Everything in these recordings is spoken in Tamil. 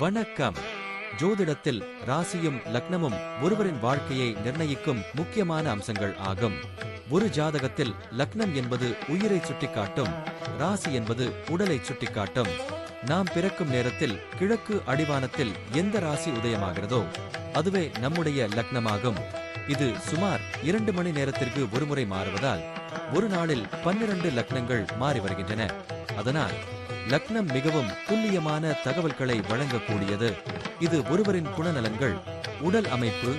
வணக்கம். ஜோதிடத்தில் ராசியும் லக்னமும் ஒருவரின் வாழ்க்கையை நிர்ணயிக்கும் முக்கியமான அம்சங்கள் ஆகும். ஒரு ஜாதகத்தில் லக்னம் என்பது உயிரை சுட்டிக்காட்டும், ராசி என்பது உடலை சுட்டிக்காட்டும். நாம் பிறக்கும் நேரத்தில் கிழக்கு அடிவானத்தில் எந்த ராசி உதயமாகிறதோ அதுவே நம்முடைய லக்னமாகும். இது சுமார் 2 மணி நேரத்திற்கு ஒருமுறை மாறுவதால் ஒரு நாளில் 12 லக்னங்கள் மாறி வருகின்றன. அதனால் லக்னம் மிகவும் துல்லியமான தகவல்களை வழங்கக்கூடியது. இது ஒருவரின் குணநலன்கள், உடல் அமைப்பு,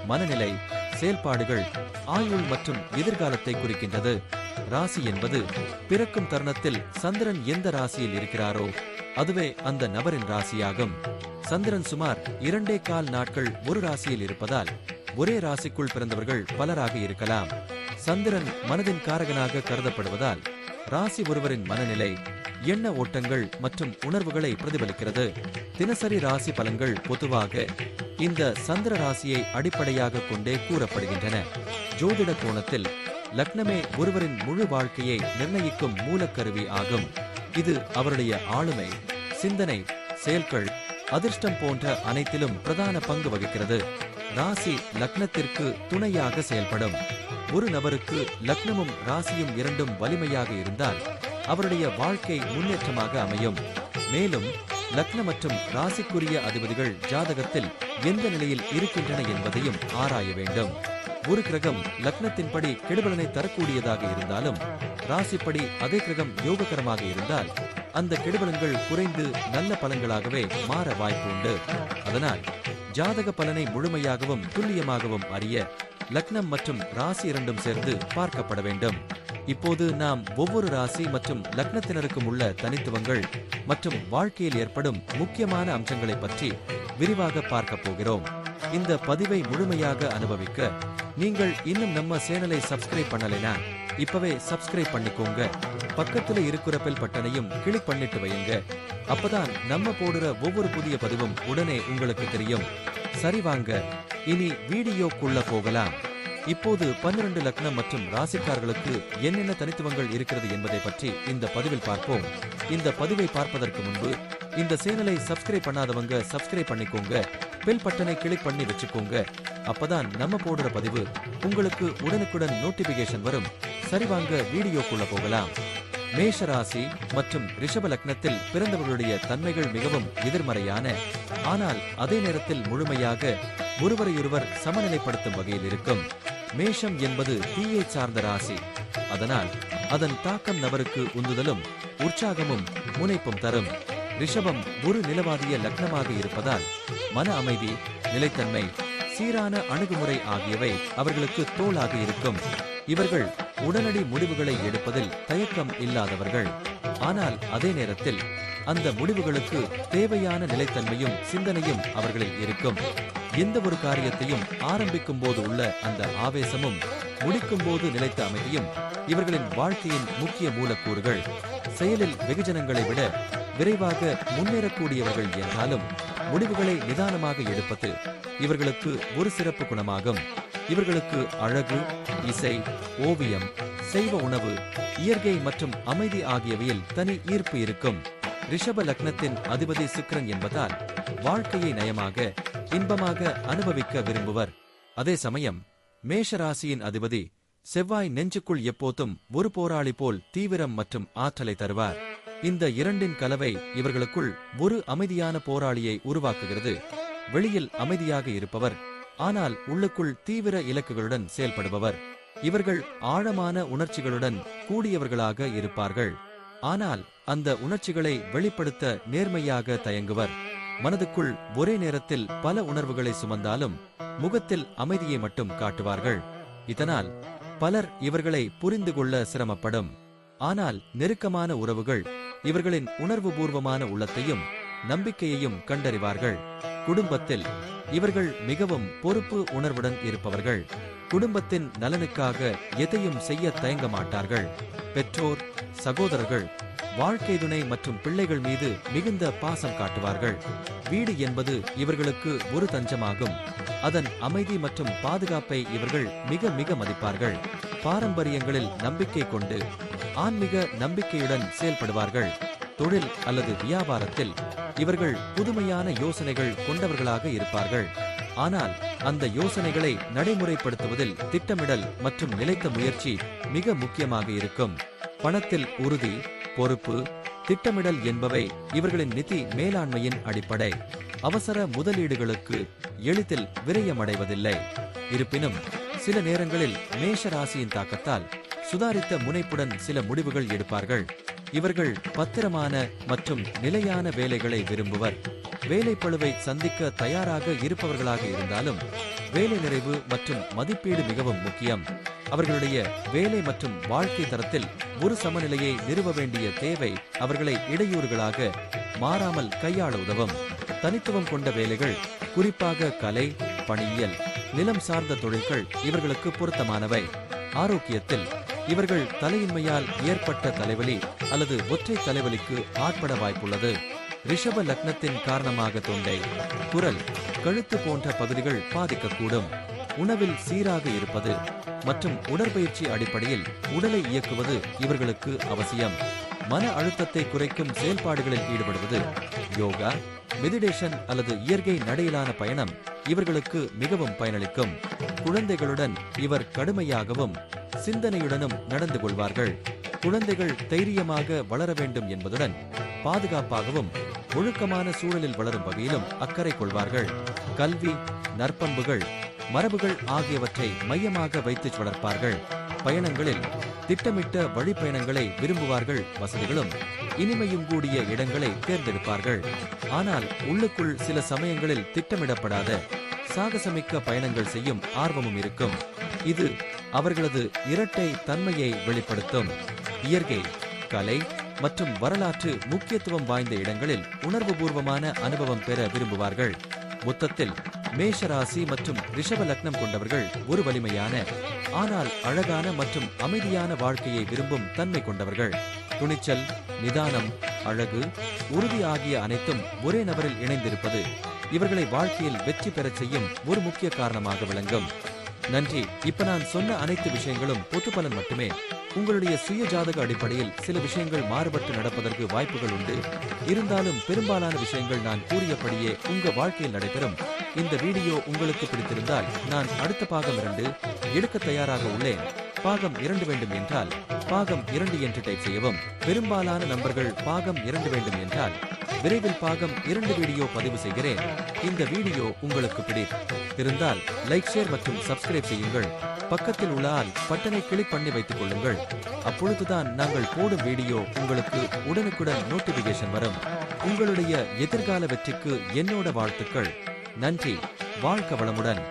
மனநிலை, செயல்பாடுகள், ஆயுள் மற்றும் எதிர்காலத்தை குறிக்கின்றது. ராசி என்பது பிறக்கும் தருணத்தில் சந்திரன் எந்த ராசியில் இருக்கிறாரோ அதுவே அந்த நபரின் ராசியாகும். சந்திரன் சுமார் 2.25 நாட்கள் ஒரு ராசியில் இருப்பதால் ஒரே ராசிக்குள் பிறந்தவர்கள் பலராக இருக்கலாம். சந்திரன் மனதின் காரகனாக கருதப்படுவதால் ராசி ஒருவரின் மனநிலை, எண்ண ஓட்டங்கள் மற்றும் உணர்வுகளை பிரதிபலிக்கிறது. தினசரி ராசி பலன்கள் பொதுவாக இந்த சந்திர ராசியை அடிப்படையாக கொண்டே கூறப்படுகின்றன. ஜோதிட கோணத்தில் லக்னமே ஒருவரின் முழு வாழ்க்கையை நிர்ணயிக்கும் மூலக்கருவி ஆகும். இது அவருடைய ஆளுமை, சிந்தனை, செயல்கள், அதிர்ஷ்டம் போன்ற அனைத்திலும் பிரதான பங்கு வகிக்கிறது. ராசி லக்னத்திற்கு துணையாக செயல்படும். ஒரு நபருக்கு லக்னமும் ராசியும் இரண்டும் வலிமையாக இருந்தால் அவருடைய வாழ்க்கை முன்னேற்றமாக அமையும். மேலும் லக்ன மற்றும் ராசிக்குரிய அதிபதிகள் ஜாதகத்தில் எந்த நிலையில் இருக்கின்றன என்பதையும் ஆராய வேண்டும். ஒரு கிரகம் லக்னத்தின்படி கெடுபலனை தரக்கூடியதாக இருந்தாலும் ராசிப்படி அதே கிரகம் யோககரமாக இருந்தால் அந்த கெடுபலன்கள் குறைந்து நல்ல பலன்களாகவே மாற வாய்ப்பு உண்டு. அதனால் ஜாதக பலனை முழுமையாகவும் துல்லியமாகவும் அறிய லக்னம் மற்றும் ராசி இரண்டும் சேர்ந்து பார்க்கப்பட வேண்டும். இப்போது நாம் ஒவ்வொரு ராசி மற்றும் லக்னத்தினருக்கும் உள்ள தனித்துவங்கள் மற்றும் வாழ்க்கையில் ஏற்படும் முக்கியமான அம்சங்களை பற்றி விரிவாக பார்க்க போகிறோம். இந்த பதிவை முழுமையாக அனுபவிக்க நீங்கள் இன்னும் நம்ம சேனலை சப்ஸ்கிரைப் பண்ணலைனா இப்பவே சப்ஸ்கிரைப் பண்ணிக்கோங்க. பக்கத்துல இருக்கிற பெல் பட்டனையும் கிளிக் பண்ணிட்டு வையுங்க. அப்பதான் நம்ம போடுற ஒவ்வொரு புதிய பதிவும் உடனே உங்களுக்கு தெரியும். சரி, வாங்க இனி வீடியோக்குள்ள போகலாம். இப்போது 12 லக்னம் மற்றும் ராசிக்காரர்களுக்கு என்னென்ன தனித்துவங்கள் இருக்கிறது என்பதை பற்றி இந்த பதிவில் பார்ப்போம். இந்த பதிவை பார்ப்பதற்கு முன்பு இந்த சேனலை சப்ஸ்கிரைப் பண்ணாதவங்க சப்ஸ்கிரைப் பண்ணிக்கோங்க. பெல் பட்டனை கிளிக் பண்ணி வச்சுக்கோங்க. அப்பதான் நம்ம போடுற பதிவு உங்களுக்கு உடனுக்குடன் நோட்டிபிகேஷன் வரும். சரி, வாங்க வீடியோக்குள்ள போகலாம். மேஷ ராசி மற்றும் ரிஷப லக்னத்தில் பிறந்தவர்களுடைய தன்மைகள் மிகவும் எதிர்மறையான, ஆனால் அதே நேரத்தில் முழுமையாக ஒருவரையொருவர் சமநிலைப்படுத்தும் வகையில் இருக்கும். மேஷம் என்பது தீயை சார்ந்த ராசி. அதனால் அதன் தாக்கம் நபருக்கு உந்துதலும் உற்சாகமும் முனைப்பும் தரும். ரிஷபம் ஒரு நிலவாதிய லக்னமாக இருப்பதால் மன அமைதி, நிலைத்தன்மை, சீரான அணுகுமுறை ஆகியவை அவர்களுக்கு தோளாக இருக்கும். இவர்கள் உடனடி முடிவுகளை எடுப்பதில் தயக்கம் இல்லாதவர்கள். ஆனால் அதே நேரத்தில் அந்த முடிவுகளுக்கு தேவையான நிலைத்தன்மையும் சிந்தனையும் அவர்களில் இருக்கும். எந்த ஒரு காரியத்தையும் ஆரம்பிக்கும் போது உள்ள அந்த ஆவேசமும் முடிக்கும் போது நிலைத்த அமைதியும் இவர்களின் வாழ்க்கையின் முக்கிய மூலக்கூறுகள். செயலில் வெகுஜனங்களை விட விரைவாக முன்னேறக்கூடியவர்கள் என்றாலும் முடிவுகளை நிதானமாக எடுப்பது இவர்களுக்கு ஒரு சிறப்பு குணமாகும். இவர்களுக்கு அழகு, இசை, ஓவியம், செய்வ உணவு, இயற்கை மற்றும் அமைதி ஆகியவையில் தனி ஈர்ப்பு இருக்கும். ரிஷப லக்னத்தின் அதிபதி சுக்கிரன் என்பதால் வாழ்க்கையை நயமாக, இன்பமாக அனுபவிக்க விரும்புவர். அதே சமயம் மேஷராசியின் அதிபதி செவ்வாய் நெஞ்சுக்குள் எப்போதும் ஒரு போராளி போல் தீவிரம் மற்றும் ஆற்றலை தருவார். இந்த இரண்டின் கலவை இவர்களுக்குள் ஒரு அமைதியான போராளியை உருவாக்குகிறது. வெளியில் அமைதியாக இருப்பவர், ஆனால் உள்ளுக்குள் தீவிர இலக்குகளுடன் செயல்படுபவர். இவர்கள் ஆழமான உணர்ச்சிகளுடன் கூடியவர்களாக இருப்பார்கள். ஆனால் அந்த உணர்ச்சிகளை வெளிப்படுத்த நேர்மையாக தயங்குவர். மனதுக்குள் ஒரே நேரத்தில் பல உணர்வுகளை சுமந்தாலும் முகத்தில் அமைதியை மட்டும் காட்டுவார்கள். இதனால் பலர் இவர்களை புரிந்து கொள்ள சிரமப்படும். ஆனால் நெருக்கமான உறவுகள் இவர்களின் உணர்வுபூர்வமான உள்ளத்தையும் நம்பிக்கையையும் கண்டறிவார்கள். குடும்பத்தில் இவர்கள் மிகவும் பொறுப்பு உணர்வுடன் இருப்பவர்கள். குடும்பத்தின் நலனுக்காக எதையும் செய்ய தயங்க மாட்டார்கள். பெற்றோர், சகோதரர்கள், வாழ்க்கை துணை மற்றும் பிள்ளைகள் மீது மிகுந்த பாசம் காட்டுவார்கள். வீடு என்பது இவர்களுக்கு ஒரு தஞ்சமாகும். அதன் அமைதி மற்றும் பாதுகாப்பை இவர்கள் மிக மிக மதிப்பார்கள். பாரம்பரியங்களில் நம்பிக்கை கொண்டு ஆன்மீக நம்பிக்கையுடன் செயல்படுவார்கள். தொழில் அல்லது வியாபாரத்தில் இவர்கள் புதுமையான யோசனைகள் கொண்டவர்களாக இருப்பார்கள். ஆனால் அந்த யோசனைகளை நடைமுறைப்படுத்துவதில் திட்டமிடல் மற்றும் நிலைத்த முயற்சி மிக முக்கியமாக இருக்கும். பணத்தில் உறுதி, பொறுப்பு, திட்டமிடல் என்பவை இவர்களின் நிதி மேலாண்மையின் அடிப்படை. அவசர முதலீடுகளுக்கு எளிதில் விரயமடைவதில்லை. இருப்பினும் சில நேரங்களில் மேஷ ராசியின் தாக்கத்தால் சுதாரித்த முனைப்புடன் சில முடிவுகள் எடுப்பார்கள். இவர்கள் பத்திரமான மற்றும் நிலையான வேலைகளை விரும்புவர். வேலைப்பளுவை சந்திக்க தயாராக இருப்பவர்களாக இருந்தாலும் வேலை நிறைவு மற்றும் மதிப்பீடு மிகவும் முக்கியம். அவர்களுடைய வேலை மற்றும் வாழ்க்கை தரத்தில் ஒரு சமநிலையை நிறுவ வேண்டிய தேவை அவர்களை இடையூறுகளாக மாறாமல் கையாள உதவும். தனித்துவம் கொண்ட வேலைகள், குறிப்பாக கலை, பணியியல், நிலம் சார்ந்த தொழில்கள் இவர்களுக்கு பொருத்தமானவை. ஆரோக்கியத்தில் இவர்கள் தலையின்மையால் ஏற்பட்ட தலைவலி அல்லது ஒற்றை தலைவலிக்கு ஆட்பட வாய்ப்புள்ளது. ரிஷப லக்னத்தின் காரணமாக தொண்டை, குரல், கழுத்து போன்ற பகுதிகள் பாதிக்கக்கூடும். உணவில் சீராக இருப்பது மற்றும் உடற்பயிற்சி அடிப்படையில் உடலை இயக்குவது இவர்களுக்கு அவசியம். மன அழுத்தத்தை குறைக்கும் செயல்பாடுகளில் ஈடுபடுவது, யோகா, மெடிடேஷன் அல்லது இயற்கை நடையிலான பயணம் இவர்களுக்கு மிகவும் பயனளிக்கும். குழந்தைகளுடன் இவர் கடுமையாகவும் சிந்தனையுடனும் நடந்து கொள்வார்கள். குழந்தைகள் தைரியமாக வளர வேண்டும் என்பதுடன் பாதுகாப்பாகவும் ஒழுக்கமான சூழலில் வளரும் வகையிலும் அக்கறை கொள்வார்கள். கல்வி, நற்பண்புகள், மரபுகள் ஆகியவற்றை மையமாக வைத்து வளர்ப்பார்கள். பயணங்களில் திட்டமிட்ட வழிப்பயணங்களை விரும்புவார்கள். வசதிகளும் இனிமையும் கூடிய இடங்களை தேர்ந்தெடுப்பார்கள். ஆனால் உள்ளுக்குள் சில சமயங்களில் திட்டமிடப்படாத சாகசமிக்க பயணங்கள் செய்யும் ஆர்வமும் இருக்கும். இது அவர்களது இரட்டை தன்மையை வெளிப்படுத்தும். இயற்கை, கலை மற்றும் வரலாற்று முக்கியத்துவம் வாய்ந்த இடங்களில் உணர்வுபூர்வமான அனுபவம் பெற விரும்புவார்கள். மொத்தத்தில் மேஷராசி மற்றும் ரிஷப லக்னம் கொண்டவர்கள் ஒரு வலிமையான ஆனால் அழகான மற்றும் அமைதியான வாழ்க்கையை விரும்பும் தன்மை கொண்டவர்கள். துணிச்சல், நிதானம், அழகு, உறுதி ஆகிய அனைத்தும் ஒரே நபரில் இணைந்திருப்பது இவர்களை வாழ்க்கையில் வெற்றி பெறச் செய்யும் ஒரு முக்கிய காரணமாக விளங்கும். நன்றி. இப்ப நான் சொன்ன அனைத்து விஷயங்களும் பொது பலன் மட்டுமே. உங்களுடைய சுய ஜாதக அடிப்படையில் சில விஷயங்கள் மாறுபட்டு நடப்பதற்கு வாய்ப்புகள் உண்டு. இருந்தாலும் பெரும்பாலான விஷயங்கள் நான் கூறியபடியே உங்க வாழ்க்கையில் நடைபெறும். இந்த வீடியோ உங்களுக்கு பிடித்திருந்தால் நான் அடுத்த பாகம் 2 எடுக்க தயாராக உள்ளேன். பாகம் 2 வேண்டும் என்றால் பாகம் 2 என்று டைப் செய்யவும். பெரும்பாலான நண்பர்கள் பாகம் 2 வேண்டும் என்றால் விரைவில் பாகம் 2 வீடியோ பதிவு செய்கிறேன். இந்த வீடியோ உங்களுக்கு பிடித்திருந்தால் லைக், ஷேர் மற்றும் சப்ஸ்கிரைப் செய்யுங்கள். பக்கத்தில் உள்ள ஆல் பட்டனை கிளிக் பண்ணி வைத்துக் கொள்ளுங்கள். அப்பொழுதுதான் நாங்கள் போடும் வீடியோ உங்களுக்கு உடனுக்குடன் நோட்டிபிகேஷன் வரும். உங்களுடைய எதிர்கால வெற்றிக்கு என்னோட வாழ்த்துக்கள். நன்றி. வாழ்க வளமுடன்.